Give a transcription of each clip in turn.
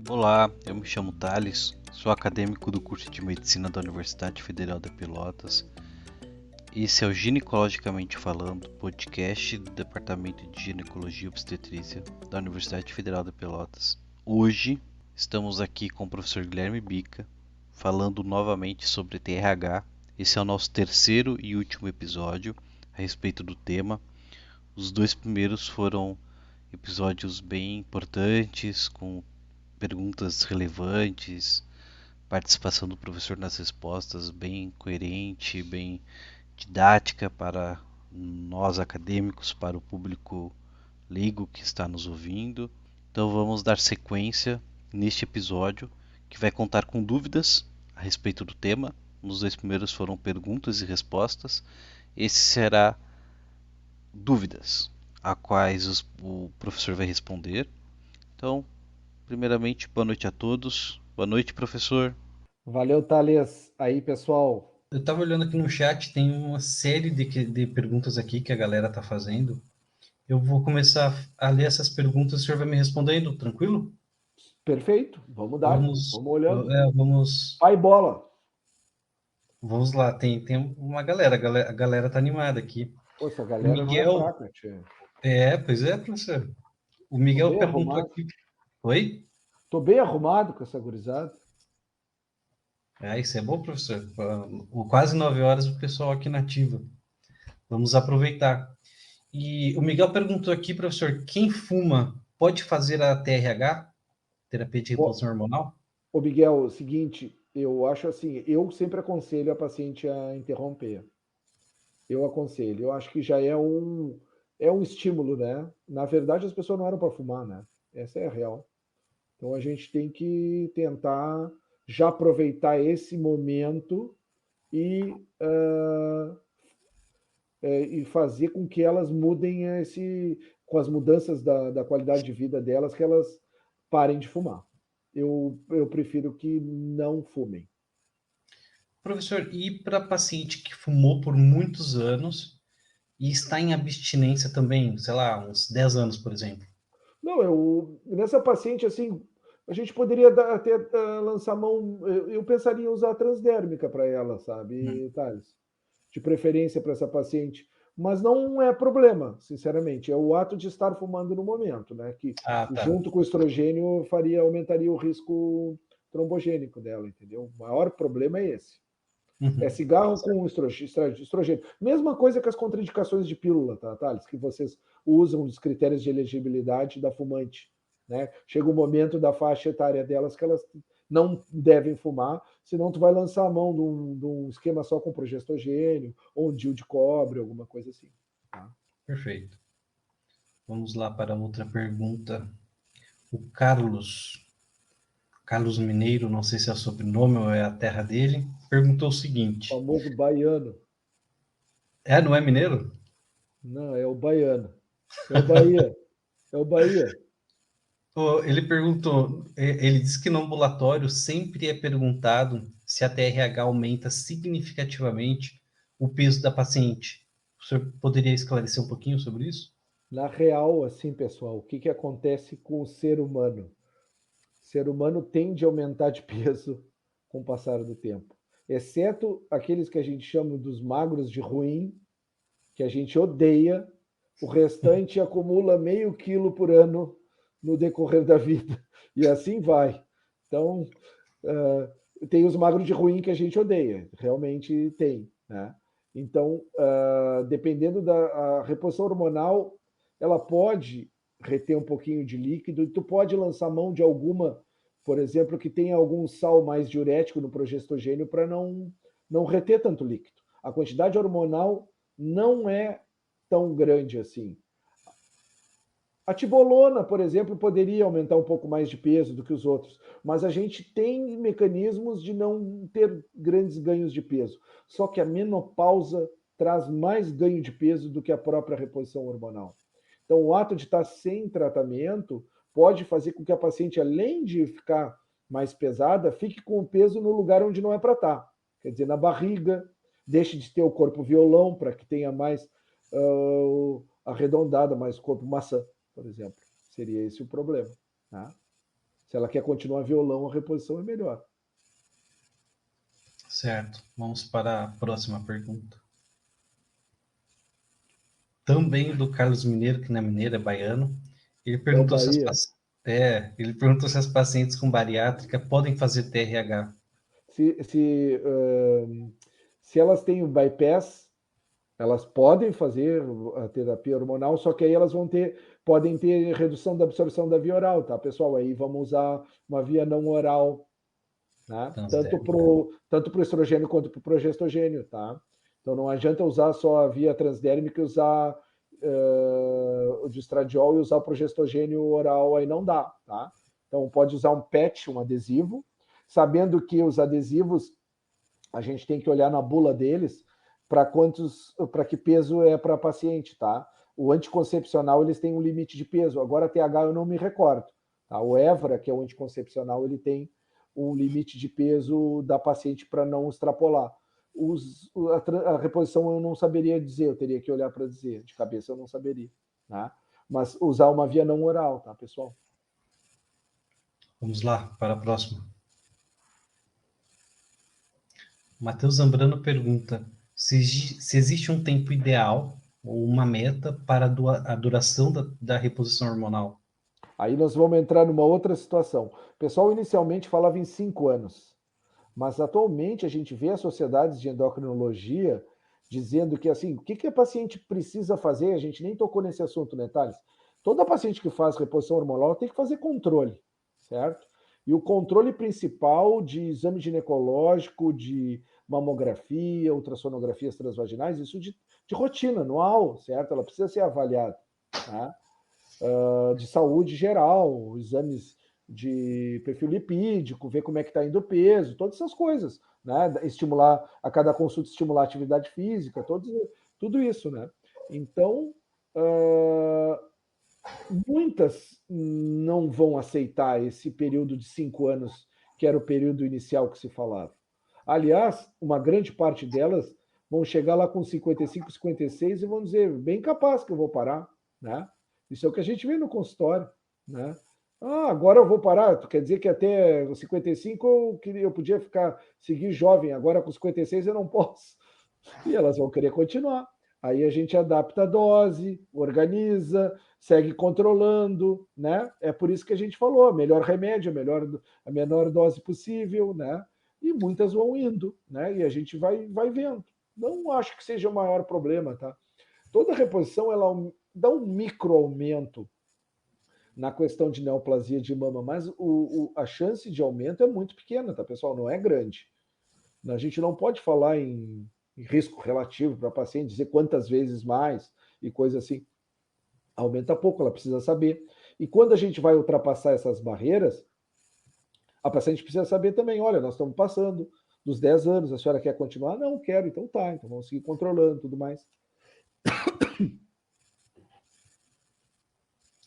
Olá, eu me chamo Thales, sou acadêmico do curso de Medicina da Universidade Federal de Pelotas. Esse é o Ginecologicamente Falando, podcast do Departamento de Ginecologia e Obstetrícia da Universidade Federal de Pelotas. Hoje estamos aqui com o professor Guilherme Bica, falando novamente sobre TRH. Esse é o nosso terceiro e último episódio a respeito do tema. Os dois primeiros foram episódios bem importantes, com perguntas relevantes, participação do professor nas respostas bem coerente, bem didática para nós acadêmicos, para o público leigo que está nos ouvindo. Então vamos dar sequência neste episódio que vai contar com dúvidas a respeito do tema. Nos dois primeiros foram perguntas e respostas. Esse será dúvidas, a quais o professor vai responder. Então, primeiramente, boa noite a todos. Boa noite, professor. Valeu, Thales. Aí, pessoal. Eu estava olhando aqui no chat, tem uma série de perguntas aqui que a galera está fazendo. Eu vou começar a ler essas perguntas, o senhor vai me respondendo, tranquilo? Perfeito. Vamos dar. Vamos, Vamos olhando. vamos, Pai bola. vamos lá. Tem uma galera, a galera tá animada aqui. Pô, essa O galera não é Miguel, fraca, tia. pois é, professor. O Tô Miguel bem perguntou arrumado. aqui. Oi? Tô bem arrumado com essa gurizada. Isso é bom, professor. Quase 9 horas o pessoal aqui na ativa. Vamos aproveitar. E o Miguel perguntou aqui, professor, quem fuma pode fazer a TRH, terapia de Ô, reposição hormonal? ô, Miguel, o seguinte, eu acho assim, eu sempre aconselho a paciente a interromper. Eu aconselho. Eu acho que já é um estímulo, né? Na verdade, as pessoas não eram para fumar, né? Essa é a real. Então a gente tem que tentar já aproveitar esse momento e, e fazer com que elas mudem com as mudanças da qualidade de vida delas, que elas parem de fumar. Eu prefiro que não fumem. Professor, e para paciente que fumou por muitos anos e está em abstinência também, sei lá, uns 10 anos, por exemplo? Não, nessa paciente, assim, a gente poderia até lançar mão. Eu pensaria em usar a transdérmica para ela, Hum. sabe, Thales? De preferência para essa paciente. Mas não é problema, sinceramente. É o ato de estar fumando no momento, né? Que Ah, tá. junto com o estrogênio aumentaria o risco trombogênico dela, entendeu? O maior problema é esse. É Uhum. cigarro com estrogênio. Mesma coisa que as contraindicações de pílula, tá, Thales? Que vocês usam os critérios de elegibilidade da fumante. Né? Chega o momento da faixa etária delas que elas não devem fumar, senão tu vai lançar a mão de um esquema só com progestogênio, ou um DIU de cobre, alguma coisa assim. Tá? Perfeito. Vamos lá para outra pergunta. O Carlos Mineiro, não sei se é o sobrenome ou é a terra dele, perguntou o O seguinte. famoso baiano. Não é mineiro? Não, é o baiano. É o Bahia. É o Bahia. Ele perguntou, ele disse que no ambulatório sempre é perguntado se a TRH aumenta significativamente o peso da paciente. O senhor poderia esclarecer um pouquinho sobre isso? Na real, assim, pessoal, o que acontece com o ser humano? O ser humano tende a aumentar de peso com o passar do tempo, exceto aqueles que a gente chama dos magros de ruim, que a gente odeia, o restante acumula meio quilo por ano no decorrer da vida, e assim vai. Então, tem os magros de ruim que a gente odeia, realmente tem, né? Então, dependendo da reposição hormonal, ela pode reter um pouquinho de líquido e tu pode lançar mão de alguma, por exemplo, que tenha algum sal mais diurético no progestogênio para não reter tanto líquido. A quantidade hormonal não é tão grande assim. A tibolona, por exemplo, poderia aumentar um pouco mais de peso do que os outros, mas a gente tem mecanismos de não ter grandes ganhos de peso. Só que a menopausa traz mais ganho de peso do que a própria reposição hormonal. Então, o ato de estar sem tratamento pode fazer com que a paciente, além de ficar mais pesada, fique com o peso no lugar onde não é para estar. Quer dizer, na barriga, deixe de ter o corpo violão para que tenha mais arredondada, mais corpo maçã, por exemplo. Seria esse o problema. Tá? Se ela quer continuar violão, a reposição é melhor. Certo. Vamos para a próxima pergunta. Também do Carlos Mineiro, que não é mineiro, é baiano. Ele perguntou, Bahia. ele perguntou se as pacientes com bariátrica podem fazer TRH. Se elas têm o bypass, elas podem fazer a terapia hormonal, só que aí elas podem ter redução da absorção da via oral, tá, pessoal? Aí vamos usar uma via não oral, né? Tanto pro estrogênio quanto pro progestogênio, tá? Então não adianta usar só a via transdérmica e usar o de estradiol e usar o progestogênio oral, aí não dá, tá? Então pode usar um patch, um adesivo, sabendo que os adesivos a gente tem que olhar na bula deles para que peso é para paciente, tá? O anticoncepcional, eles têm um limite de peso. Agora, TH eu não me recordo. Tá? O Evra, que é o anticoncepcional, ele tem um limite de peso da paciente para não extrapolar. A reposição eu não saberia dizer, eu teria que olhar para dizer. De cabeça eu não saberia. Tá? Mas usar uma via não oral, tá, pessoal? Vamos lá, para a próxima. Matheus Zambrano pergunta se existe um tempo ideal ou uma meta para a duração da reposição hormonal. Aí nós vamos entrar numa outra situação. O pessoal inicialmente falava em 5 anos, mas atualmente a gente vê as sociedades de endocrinologia dizendo que assim, o que a paciente precisa fazer? A gente nem tocou nesse assunto, né, Thales? Toda paciente que faz reposição hormonal tem que fazer controle, certo? E o controle principal de exame ginecológico, de mamografia, ultrassonografias transvaginais, isso de rotina, anual, certo? Ela precisa ser avaliada, tá? De saúde geral, exames de perfil lipídico, ver como é que está indo o peso, todas essas coisas, né? Estimular, a cada consulta estimular a atividade física, tudo isso, né? Então, muitas não vão aceitar esse período de 5 anos, que era o período inicial que se falava. Aliás, uma grande parte delas vão chegar lá com 55, 56 e vão dizer, bem capaz que eu vou parar, né? Isso é o que a gente vê no consultório, né? Ah, agora eu vou parar. Quer dizer que até 55 eu podia seguir jovem, agora com 56 eu não posso. E elas vão querer continuar. Aí a gente adapta a dose, organiza, segue controlando, né? É por isso que a gente falou, melhor remédio, a menor dose possível, né? E muitas vão indo, né? E a gente vai vendo. Não acho que seja o maior problema, tá? Toda reposição ela dá um micro aumento na questão de neoplasia de mama, mas a chance de aumento é muito pequena, tá, pessoal? Não é grande. A gente não pode falar em risco relativo para a paciente, dizer quantas vezes mais e coisa assim. Aumenta pouco, ela precisa saber. E quando a gente vai ultrapassar essas barreiras, a paciente precisa saber também, olha, nós estamos passando dos 10 anos, a senhora quer continuar? Não, quero, então tá, então vamos seguir controlando tudo mais.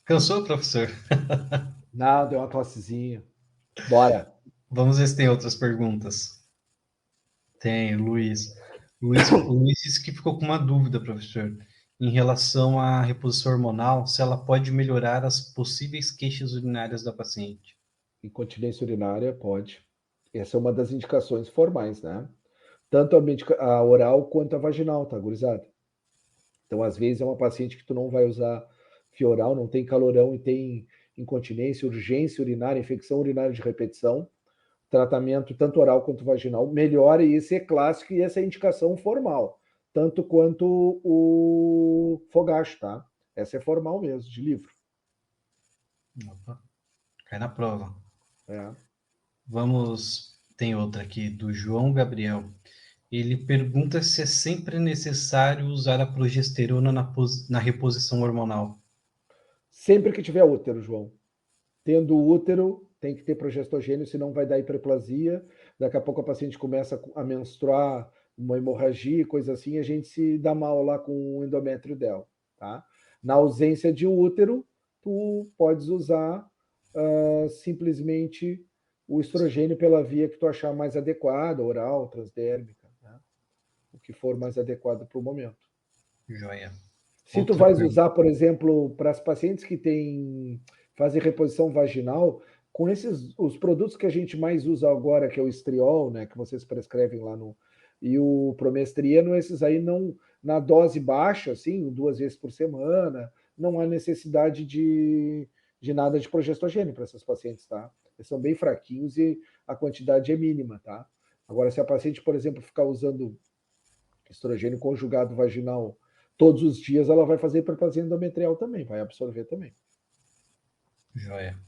Cansou, professor? Não, deu uma tossezinha. Bora. Vamos ver se tem outras perguntas. Tem, Luiz. Luiz disse que ficou com uma dúvida, professor, em relação à reposição hormonal, se ela pode melhorar as possíveis queixas urinárias da paciente. Incontinência urinária pode. Essa é uma das indicações formais, né? Tanto a oral quanto a vaginal, tá, gurizada? Então, às vezes, é uma paciente que tu não vai usar fio oral, não tem calorão e tem incontinência, urgência urinária, infecção urinária de repetição, tratamento tanto oral quanto vaginal melhora, e esse é clássico e essa é a indicação formal, tanto quanto o fogacho, tá? Essa é formal mesmo, de livro. Opa, cai na prova. É. Tem outra aqui, do João Gabriel. Ele pergunta se é sempre necessário usar a progesterona na reposição hormonal. Sempre que tiver útero, João. Tendo útero, tem que ter progestogênio, senão vai dar hiperplasia. Daqui a pouco a paciente começa a menstruar, uma hemorragia, coisa assim, a gente se dá mal lá com o endométrio dela. Tá? Na ausência de útero, tu podes usar simplesmente o estrogênio pela via que tu achar mais adequada, oral, transdérmica, né? O que for mais adequado para o momento. Joia. Se tu vais usar, por exemplo, para as pacientes que fazem reposição vaginal, Com os produtos que a gente mais usa agora, que é o estriol, né, que vocês prescrevem lá no, e o promestrieno, esses aí não, na dose baixa, assim, 2 vezes por semana, não há necessidade de nada de progestogênio para essas pacientes, tá? Eles são bem fraquinhos e a quantidade é mínima, tá? Agora, se a paciente, por exemplo, ficar usando estrogênio conjugado vaginal todos os dias, ela vai fazer hiperplasia endometrial também, vai absorver também. Joia.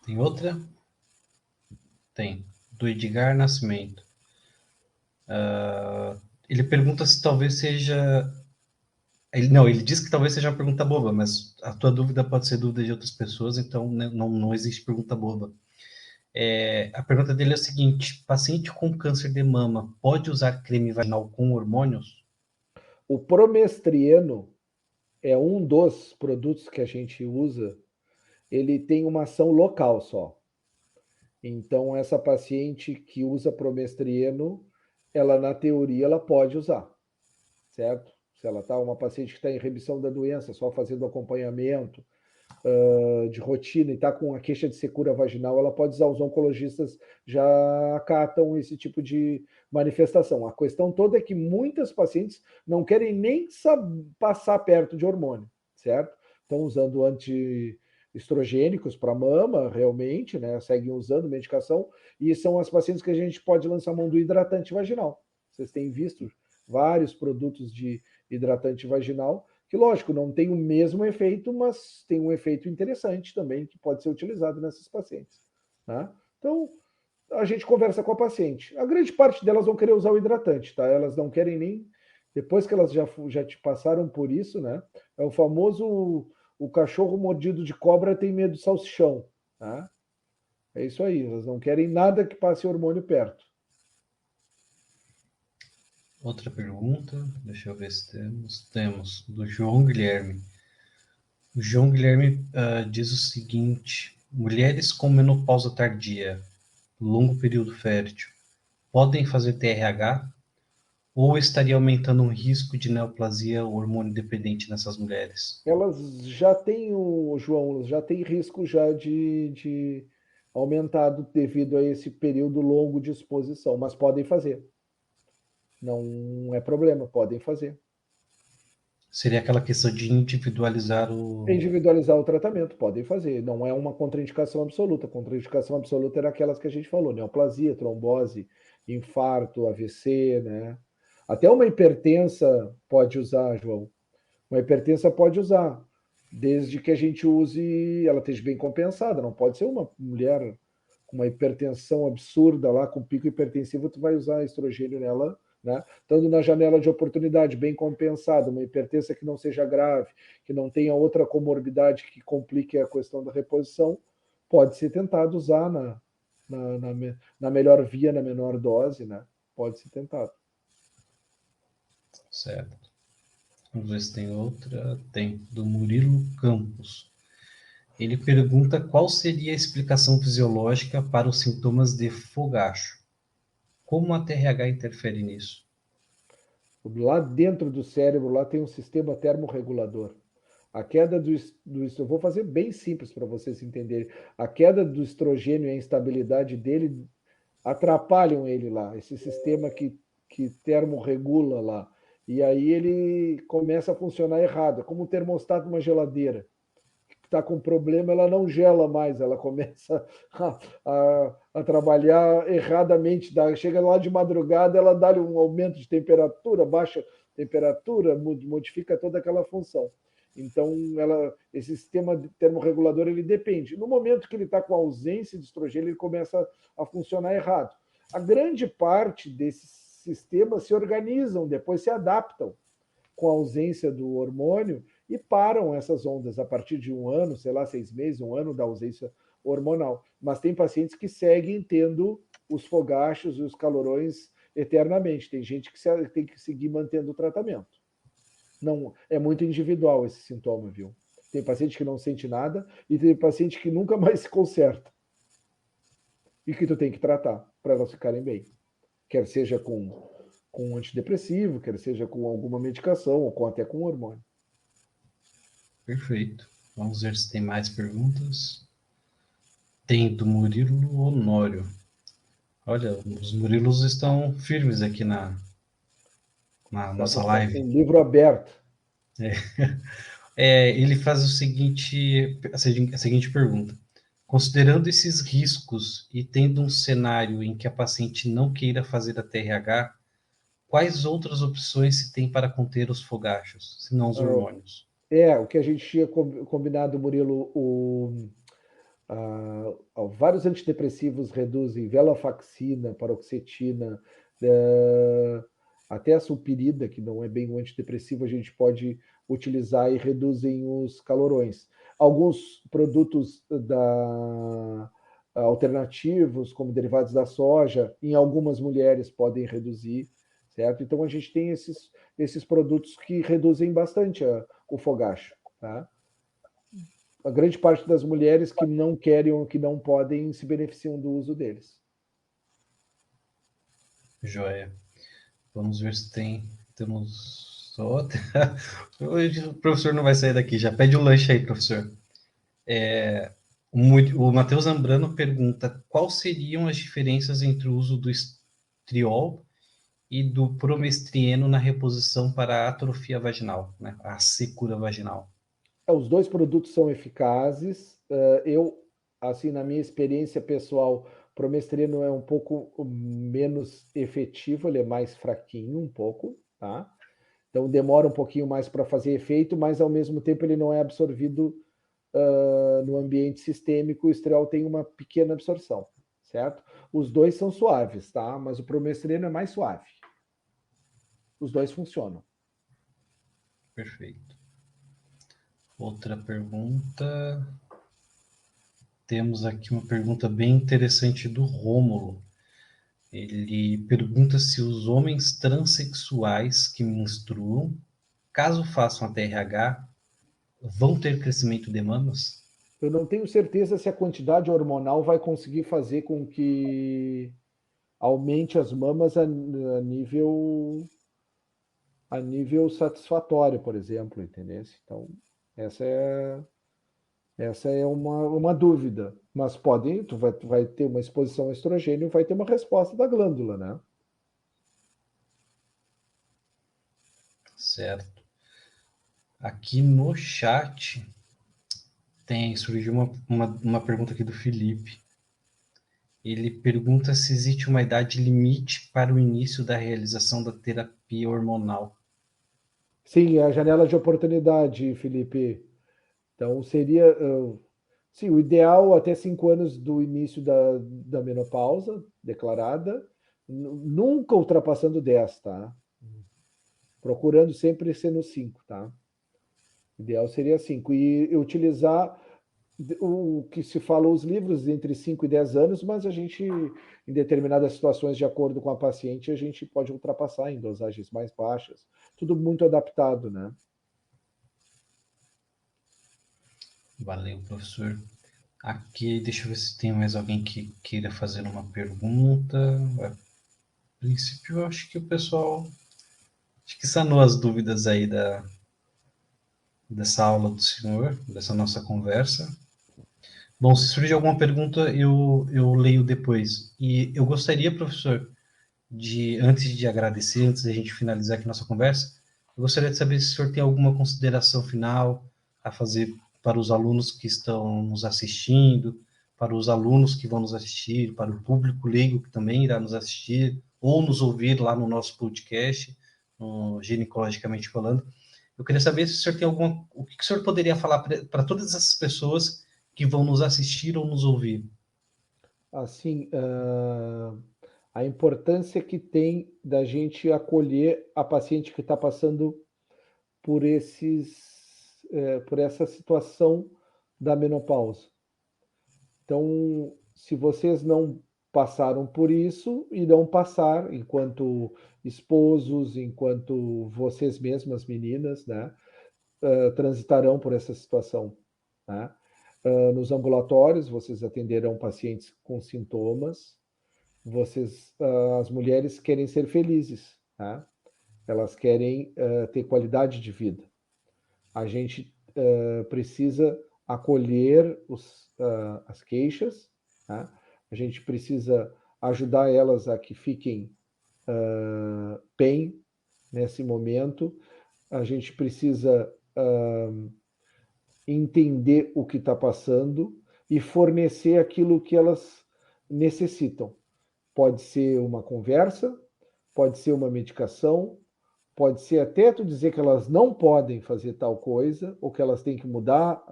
Tem outra? Tem. Do Edgar Nascimento. Ele pergunta se talvez seja... ele diz que talvez seja uma pergunta boba, mas a tua dúvida pode ser dúvida de outras pessoas, então né, não existe pergunta boba. A pergunta dele é o seguinte: paciente com câncer de mama pode usar creme vaginal com hormônios? O promestrieno é um dos produtos que a gente usa, ele tem uma ação local só. Então, essa paciente que usa promestrieno, ela, na teoria, ela pode usar, certo? Se ela está uma paciente que está em remissão da doença, só fazendo acompanhamento de rotina e está com a queixa de secura vaginal, ela pode usar. Os oncologistas já acatam esse tipo de manifestação. A questão toda é que muitas pacientes não querem nem passar perto de hormônio, certo? Estão usando antiestrogênicos para mama, realmente, né? Seguem usando medicação, e são as pacientes que a gente pode lançar mão do hidratante vaginal. Vocês têm visto vários produtos de hidratante vaginal, que, lógico, não tem o mesmo efeito, mas tem um efeito interessante também que pode ser utilizado nessas pacientes. Tá? Então, a gente conversa com a paciente. A grande parte delas vão querer usar o hidratante, tá? Elas não querem nem... Depois que elas já te passaram por isso, né? É o famoso... O cachorro mordido de cobra tem medo de salsichão, tá? É isso aí. Elas não querem nada que passe hormônio perto. Outra pergunta, deixa eu ver se temos. Temos, do João Guilherme. O João Guilherme diz o seguinte: mulheres com menopausa tardia, longo período fértil, podem fazer TRH ou estaria aumentando um risco de neoplasia hormônio dependente nessas mulheres? Elas já têm, João, já tem risco já de aumentado devido a esse período longo de exposição, mas podem fazer. Não é problema, podem fazer. Seria aquela questão de individualizar o... Individualizar o tratamento, podem fazer. Não é uma contraindicação absoluta. A contraindicação absoluta era aquelas que a gente falou: neoplasia, trombose, infarto, AVC, né? Até uma hipertensa pode usar, João. Uma hipertensa pode usar, desde que a gente use, ela esteja bem compensada. Não pode ser uma mulher com uma hipertensão absurda lá, com pico hipertensivo, tu vai usar estrogênio nela, né? Estando na janela de oportunidade, bem compensada, uma hipertensa que não seja grave, que não tenha outra comorbidade que complique a questão da reposição, pode ser tentado usar na melhor via, na menor dose, né? Pode ser tentado. Certo. Vamos ver se tem outra. Tem, do Murilo Campos. Ele pergunta qual seria a explicação fisiológica para os sintomas de fogacho. Como a TRH interfere nisso? Lá dentro do cérebro, lá tem um sistema termorregulador. A queda eu vou fazer bem simples para vocês entenderem. A queda do estrogênio e a instabilidade dele atrapalham ele lá, esse sistema que termorregula lá. E aí ele começa a funcionar errado. É como o termostato de uma geladeira está com problema, ela não gela mais, ela começa a trabalhar erradamente. Chega lá de madrugada, ela dá um aumento de temperatura, baixa temperatura, modifica toda aquela função. Então, esse sistema termorregulador ele depende. No momento que ele está com ausência de estrogênio, ele começa a funcionar errado. A grande parte desses sistemas se organizam, depois se adaptam com a ausência do hormônio e param essas ondas a partir de 1 ano, sei lá, 6 meses, 1 ano da ausência hormonal. Mas tem pacientes que seguem tendo os fogachos e os calorões eternamente. Tem gente que tem que seguir mantendo o tratamento. Não, é muito individual esse sintoma, viu? Tem paciente que não sente nada e tem paciente que nunca mais se conserta. E que tu tem que tratar para elas ficarem bem. Quer seja com um antidepressivo, quer seja com alguma medicação, ou até com hormônio. Perfeito. Vamos ver se tem mais perguntas. Tem do Murilo Honório. Olha, os Murilos estão firmes aqui na nossa Está live. com o livro aberto. Ele faz a seguinte pergunta. Considerando esses riscos e tendo um cenário em que a paciente não queira fazer a TRH, quais outras opções se tem para conter os fogachos, se não os Ah, hormônios? o que a gente tinha combinado, Murilo, vários antidepressivos reduzem venlafaxina, paroxetina, até a sulpirida, que não é bem um antidepressivo, a gente pode utilizar e reduzem os calorões. Alguns produtos alternativos, como derivados da soja, em algumas mulheres podem reduzir, certo? Então a gente tem esses produtos que reduzem bastante o fogacho, tá? A grande parte das mulheres que não querem ou que não podem se beneficiam do uso deles. Joia. Vamos ver se temos outra. Hoje o professor não vai sair daqui, já pede o lanche aí, professor. O Matheus Zambrano pergunta quais seriam as diferenças entre o uso do estriol e do promestrieno na reposição para a atrofia vaginal, né? A secura vaginal. Os dois produtos são eficazes. Eu, assim, na minha experiência pessoal, o promestrino é um pouco menos efetivo, ele é mais fraquinho um pouco, tá? Então demora um pouquinho mais para fazer efeito, mas ao mesmo tempo ele não é absorvido no ambiente sistêmico. O estriol tem uma pequena absorção, certo? Os dois são suaves, tá? Mas o promestrino é mais suave. Os dois funcionam. Perfeito. Outra pergunta. Temos aqui uma pergunta bem interessante do Rômulo. Ele pergunta se os homens transexuais que menstruam, caso façam a TRH, vão ter crescimento de mamas? Eu não tenho certeza se a quantidade hormonal vai conseguir fazer com que aumente as mamas a nível satisfatório, por exemplo, entendeu? Então, essa é, essa é uma dúvida. Mas pode, tu vai ter uma exposição a estrogênio, vai ter uma resposta da glândula, né? Certo. Aqui no chat surgiu uma pergunta aqui do Felipe. Ele pergunta se existe uma idade limite para o início da realização da terapia hormonal. Sim, é a janela de oportunidade, Felipe. Então, seria, sim, o ideal até 5 anos do início da menopausa declarada, nunca ultrapassando 10, tá? Procurando sempre ser no 5, tá? O ideal seria 5. E utilizar o que se fala os livros entre 5 e 10 anos, mas a gente, em determinadas situações, de acordo com a paciente, a gente pode ultrapassar em dosagens mais baixas. Tudo muito adaptado, né? Valeu, professor. Aqui, deixa eu ver se tem mais alguém que queira fazer uma pergunta. A princípio, eu acho que o pessoal acho que sanou as dúvidas aí dessa aula do senhor, dessa nossa conversa. Bom, se surgir alguma pergunta, eu leio depois. E eu gostaria, professor, antes de agradecer, antes de a gente finalizar aqui nossa conversa, eu gostaria de saber se o senhor tem alguma consideração final a fazer para os alunos que estão nos assistindo, para os alunos que vão nos assistir, para o público leigo que também irá nos assistir, ou nos ouvir lá no nosso podcast, no Ginecologicamente Falando. Eu queria saber se o senhor tem o que o senhor poderia falar para todas essas pessoas que vão nos assistir ou nos ouvir. Assim, a importância que tem da gente acolher a paciente que está passando por essa situação da menopausa. Então, se vocês não passaram por isso, irão passar enquanto esposos, enquanto vocês mesmas, meninas, né, transitarão por essa situação, né? Nos ambulatórios, vocês atenderão pacientes com sintomas. As mulheres querem ser felizes, né? Elas querem ter qualidade de vida. A gente precisa acolher as queixas, tá? A gente precisa ajudar elas a que fiquem bem nesse momento. A gente precisa entender o que está passando e fornecer aquilo que elas necessitam. Pode ser uma conversa, pode ser uma medicação, pode ser até tu dizer que elas não podem fazer tal coisa, ou que elas têm que mudar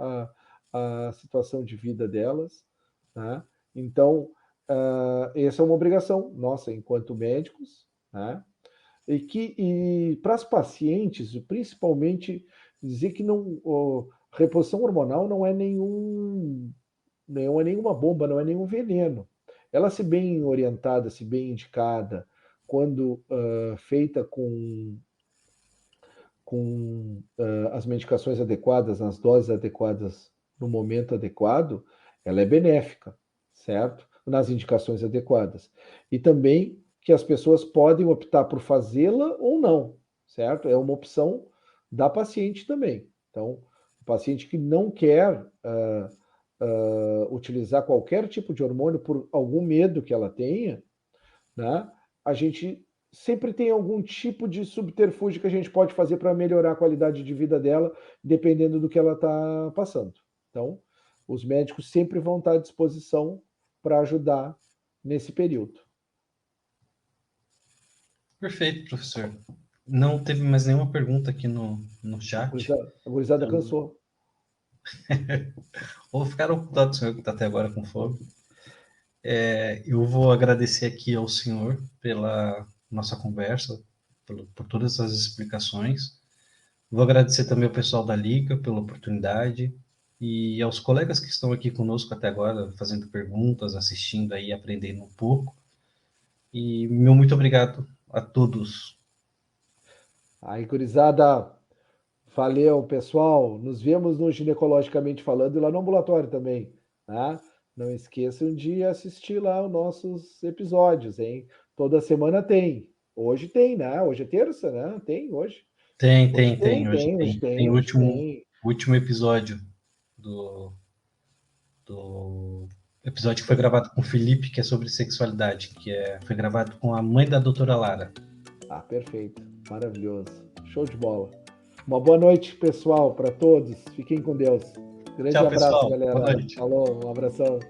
a situação de vida delas. Né? Então, essa é uma obrigação nossa, enquanto médicos, né? E para as pacientes, principalmente, dizer que não, reposição hormonal não é nenhuma bomba, não é nenhum veneno. Ela, se bem orientada, se bem indicada, quando feita com as medicações adequadas, nas doses adequadas, no momento adequado, ela é benéfica, certo? Nas indicações adequadas. E também que as pessoas podem optar por fazê-la ou não, certo? É uma opção da paciente também. Então, o paciente que não quer utilizar qualquer tipo de hormônio por algum medo que ela tenha, né? A gente sempre tem algum tipo de subterfúgio que a gente pode fazer para melhorar a qualidade de vida dela, dependendo do que ela está passando. Então, os médicos sempre vão estar à disposição para ajudar nesse período. Perfeito, professor. Não teve mais nenhuma pergunta aqui no chat. A gurizada Então, cansou. vou ficar ocupado, senhor, que está até agora com fome. Eu vou agradecer aqui ao senhor pela nossa conversa, por todas as explicações. Vou agradecer também ao pessoal da Liga pela oportunidade e aos colegas que estão aqui conosco até agora, fazendo perguntas, assistindo aí, aprendendo um pouco. E meu muito obrigado a todos. Aí, gurizada, valeu, pessoal. Nos vemos no Ginecologicamente Falando e lá no ambulatório também, tá? Não esqueçam de assistir lá os nossos episódios, hein? Toda semana tem. Hoje tem, né? Hoje é terça, né? Tem hoje. Tem. Hoje Tem o hoje tem. último episódio do episódio que foi gravado com o Felipe, que é sobre sexualidade, foi gravado com a mãe da doutora Lara. Ah, perfeito. Maravilhoso. Show de bola. Uma boa noite, pessoal, para todos. Fiquem com Deus. Grande Tchau, abraço, pessoal. Boa galera. noite. Falou, um abração.